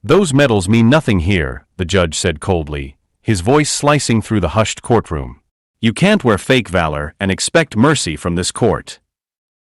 "Those medals mean nothing here," the judge said coldly, his voice slicing through the hushed courtroom. "You can't wear fake valor and expect mercy from this court."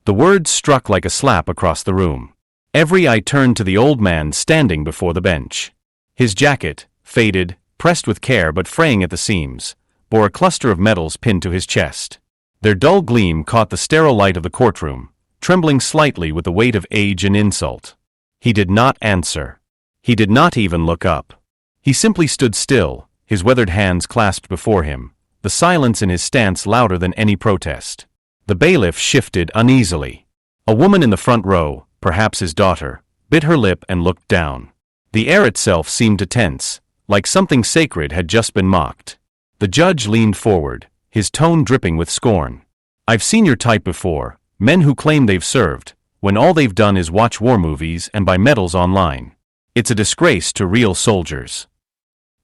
The words struck like a slap across the room. Every eye turned to the old man standing before the bench. His jacket, faded, pressed with care but fraying at the seams, bore a cluster of medals pinned to his chest. Their dull gleam caught the sterile light of the courtroom, trembling slightly with the weight of age and insult. He did not answer. He did not even look up. He simply stood still, his weathered hands clasped before him, the silence in his stance louder than any protest. The bailiff shifted uneasily. A woman in the front row, perhaps his daughter, bit her lip and looked down. The air itself seemed to tense, like something sacred had just been mocked. The judge leaned forward, his tone dripping with scorn. "I've seen your type before, men who claim they've served, when all they've done is watch war movies and buy medals online. It's a disgrace to real soldiers."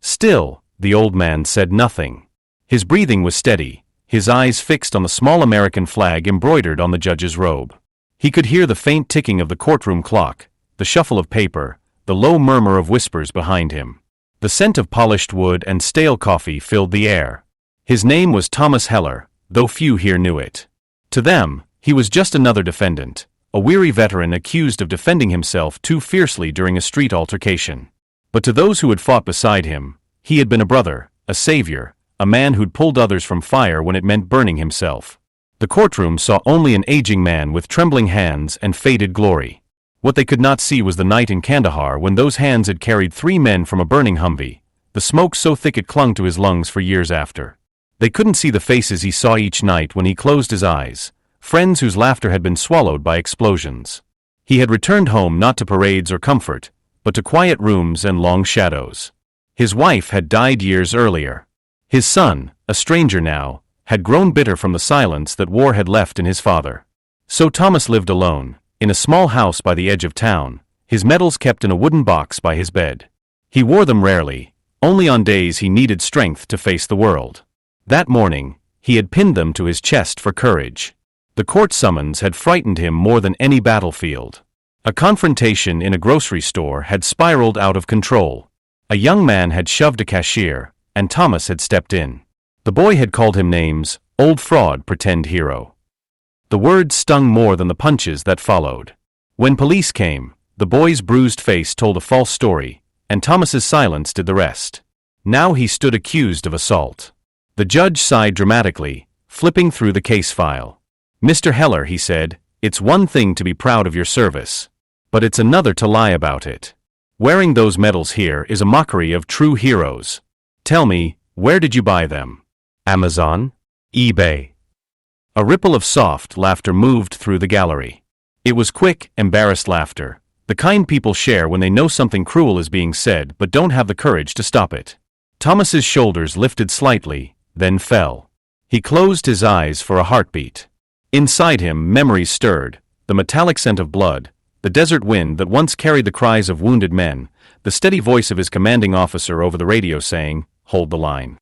Still, the old man said nothing. His breathing was steady, his eyes fixed on the small American flag embroidered on the judge's robe. He could hear the faint ticking of the courtroom clock, the shuffle of paper, the low murmur of whispers behind him. The scent of polished wood and stale coffee filled the air. His name was Thomas Heller, though few here knew it. To them, he was just another defendant, a weary veteran accused of defending himself too fiercely during a street altercation. But to those who had fought beside him, he had been a brother, a savior, a man who'd pulled others from fire when it meant burning himself. The courtroom saw only an aging man with trembling hands and faded glory. What they could not see was the night in Kandahar when those hands had carried 3 men from a burning Humvee, the smoke so thick it clung to his lungs for years after. They couldn't see the faces he saw each night when he closed his eyes, friends whose laughter had been swallowed by explosions. He had returned home not to parades or comfort, but to quiet rooms and long shadows. His wife had died years earlier. His son, a stranger now, had grown bitter from the silence that war had left in his father. So Thomas lived alone, in a small house by the edge of town, his medals kept in a wooden box by his bed. He wore them rarely, only on days he needed strength to face the world. That morning, he had pinned them to his chest for courage. The court summons had frightened him more than any battlefield. A confrontation in a grocery store had spiraled out of control. A young man had shoved a cashier, and Thomas had stepped in. The boy had called him names, old fraud, pretend hero. The words stung more than the punches that followed. When police came, the boy's bruised face told a false story, and Thomas's silence did the rest. Now he stood accused of assault. The judge sighed dramatically, flipping through the case file. "Mr. Heller," he said, "it's one thing to be proud of your service, but it's another to lie about it. Wearing those medals here is a mockery of true heroes. Tell me, where did you buy them? Amazon? eBay?" A ripple of soft laughter moved through the gallery. It was quick, embarrassed laughter, the kind people share when they know something cruel is being said but don't have the courage to stop it. Thomas's shoulders lifted slightly, then fell. He closed his eyes for a heartbeat. Inside him, memories stirred, the metallic scent of blood, the desert wind that once carried the cries of wounded men, the steady voice of his commanding officer over the radio saying, "Hold the line."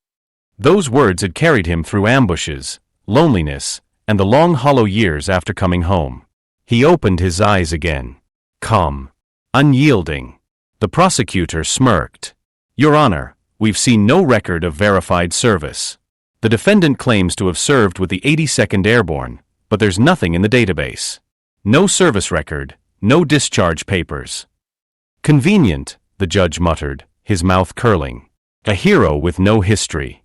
Those words had carried him through ambushes, loneliness, and the long hollow years after coming home. He opened his eyes again. Calm. Unyielding. The prosecutor smirked. "Your Honor, we've seen no record of verified service. The defendant claims to have served with the 82nd Airborne, but there's nothing in the database. No service record, no discharge papers." "Convenient," the judge muttered, his mouth curling. "A hero with no history."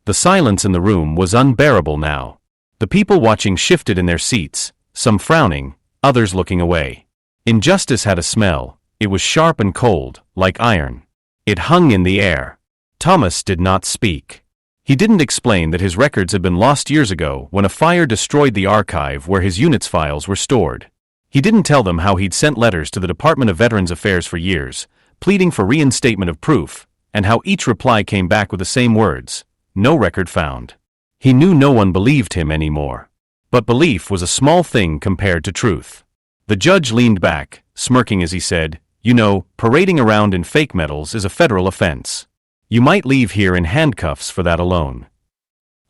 The silence in the room was unbearable now. The people watching shifted in their seats, some frowning, others looking away. Injustice had a smell. It was sharp and cold, like iron. It hung in the air. Thomas did not speak. He didn't explain that his records had been lost years ago when a fire destroyed the archive where his unit's files were stored. He didn't tell them how he'd sent letters to the Department of Veterans Affairs for years, pleading for reinstatement of proof, and how each reply came back with the same words, "No record found." He knew no one believed him anymore. But belief was a small thing compared to truth. The judge leaned back, smirking as he said, "You know, parading around in fake medals is a federal offense. You might leave here in handcuffs for that alone."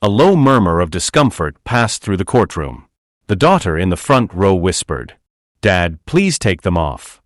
A low murmur of discomfort passed through the courtroom. The daughter in the front row whispered, "Dad, please take them off."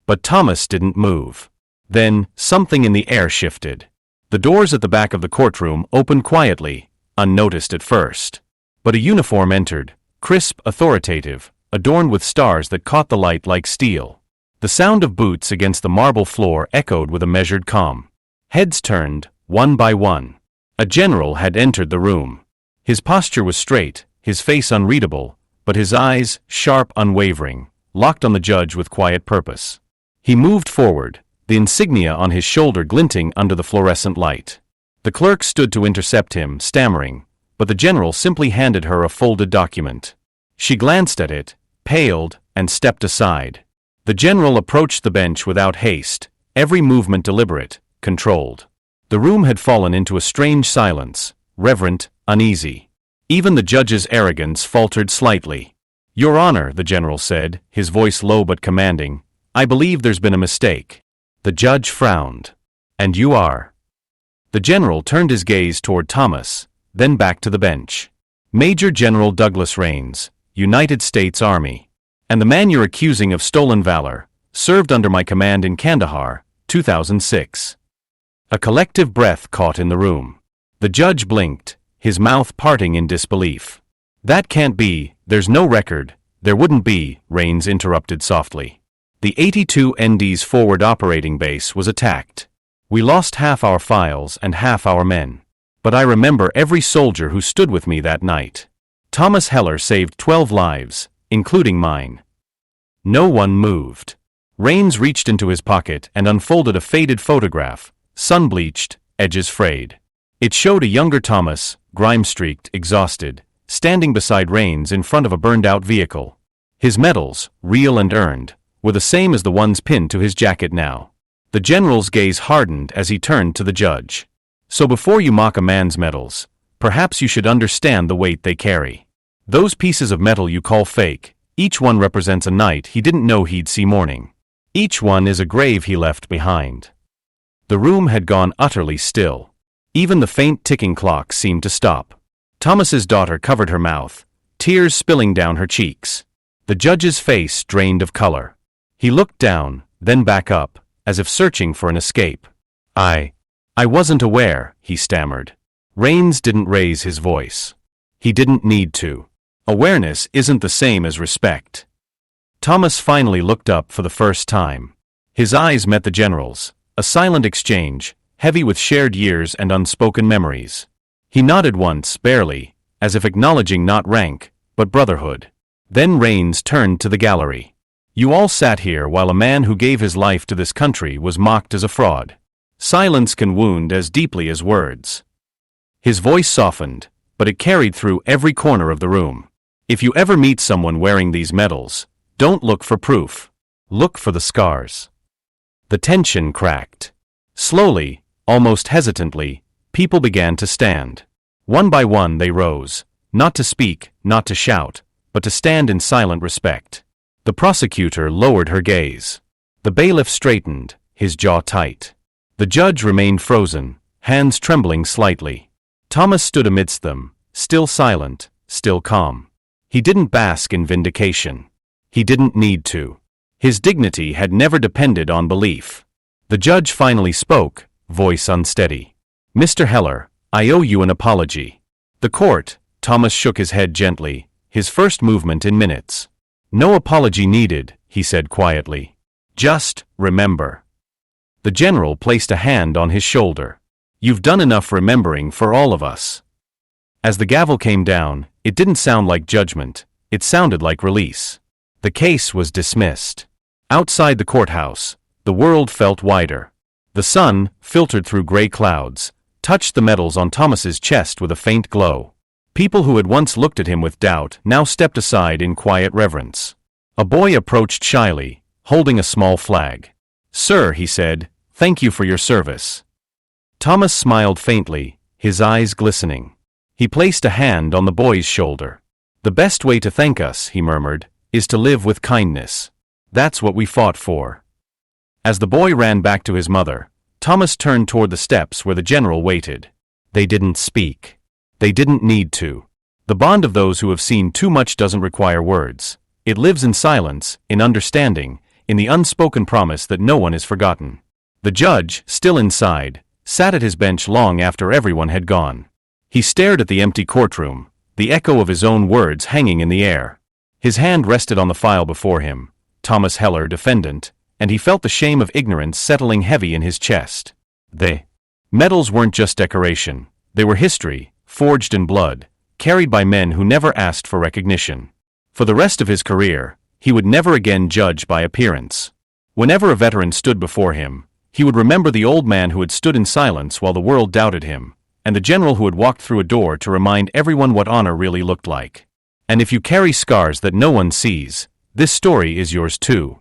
But Thomas didn't move. Then, something in the air shifted. The doors at the back of the courtroom opened quietly, unnoticed at first. But a uniform entered, crisp, authoritative, adorned with stars that caught the light like steel. The sound of boots against the marble floor echoed with a measured calm. Heads turned, one by one. A general had entered the room. His posture was straight, his face unreadable, but his eyes, sharp, unwavering, locked on the judge with quiet purpose. He moved forward, the insignia on his shoulder glinting under the fluorescent light. The clerk stood to intercept him, stammering, but the general simply handed her a folded document. She glanced at it, paled, and stepped aside. The general approached the bench without haste, every movement deliberate, controlled. The room had fallen into a strange silence, reverent, uneasy. Even the judge's arrogance faltered slightly. "Your Honor," the general said, his voice low but commanding, "I believe there's been a mistake." The judge frowned. "And you are?" The general turned his gaze toward Thomas, then back to the bench. "Major General Douglas Rains, United States Army. And the man you're accusing of stolen valor, served under my command in Kandahar, 2006. A collective breath caught in the room. The judge blinked, his mouth parting in disbelief. "That can't be, there's no record." "There wouldn't be," Rains interrupted softly. "The 82 ND's forward operating base was attacked. We lost half our files and half our men. But I remember every soldier who stood with me that night. Thomas Heller saved 12 lives, including mine." No one moved. Rains reached into his pocket and unfolded a faded photograph, sun-bleached, edges frayed. It showed a younger Thomas, grime-streaked, exhausted, standing beside Rains in front of a burned-out vehicle. His medals, real and earned, were the same as the ones pinned to his jacket now. The general's gaze hardened as he turned to the judge. "So before you mock a man's medals, perhaps you should understand the weight they carry. Those pieces of metal you call fake, each one represents a night he didn't know he'd see morning. Each one is a grave he left behind." The room had gone utterly still. Even the faint ticking clock seemed to stop. Thomas's daughter covered her mouth, tears spilling down her cheeks. The judge's face drained of color. He looked down, then back up, as if searching for an escape. I wasn't aware," he stammered. Rains didn't raise his voice. He didn't need to. Awareness isn't the same as respect. Thomas finally looked up for the first time. His eyes met the general's, a silent exchange, heavy with shared years and unspoken memories. He nodded once, barely, as if acknowledging not rank, but brotherhood. Then Rains turned to the gallery. "You all sat here while a man who gave his life to this country was mocked as a fraud. Silence can wound as deeply as words." His voice softened, but it carried through every corner of the room. "If you ever meet someone wearing these medals, don't look for proof. Look for the scars." The tension cracked. Slowly, almost hesitantly, people began to stand. One by one they rose, not to speak, not to shout, but to stand in silent respect. The prosecutor lowered her gaze. The bailiff straightened, his jaw tight. The judge remained frozen, hands trembling slightly. Thomas stood amidst them, still silent, still calm. He didn't bask in vindication. He didn't need to. His dignity had never depended on belief. The judge finally spoke, voice unsteady. "Mr. Heller, I owe you an apology." The court, Thomas shook his head gently, his first movement in minutes. "No apology needed," he said quietly. "Just remember." The general placed a hand on his shoulder. "You've done enough remembering for all of us." As the gavel came down, it didn't sound like judgment, it sounded like release. The case was dismissed. Outside the courthouse, the world felt wider. The sun, filtered through gray clouds, touched the medals on Thomas's chest with a faint glow. People who had once looked at him with doubt now stepped aside in quiet reverence. A boy approached shyly, holding a small flag. "Sir," he said, "thank you for your service." Thomas smiled faintly, his eyes glistening. He placed a hand on the boy's shoulder. "The best way to thank us," he murmured, "is to live with kindness. That's what we fought for." As the boy ran back to his mother, Thomas turned toward the steps where the general waited. They didn't speak. They didn't need to. The bond of those who have seen too much doesn't require words. It lives in silence, in understanding, in the unspoken promise that no one is forgotten. The judge, still inside, sat at his bench long after everyone had gone. He stared at the empty courtroom, the echo of his own words hanging in the air. His hand rested on the file before him, Thomas Heller, defendant, and he felt the shame of ignorance settling heavy in his chest. The medals weren't just decoration. They were history, forged in blood, carried by men who never asked for recognition. For the rest of his career, he would never again judge by appearance. Whenever a veteran stood before him, he would remember the old man who had stood in silence while the world doubted him, and the general who had walked through a door to remind everyone what honor really looked like. And if you carry scars that no one sees, this story is yours too.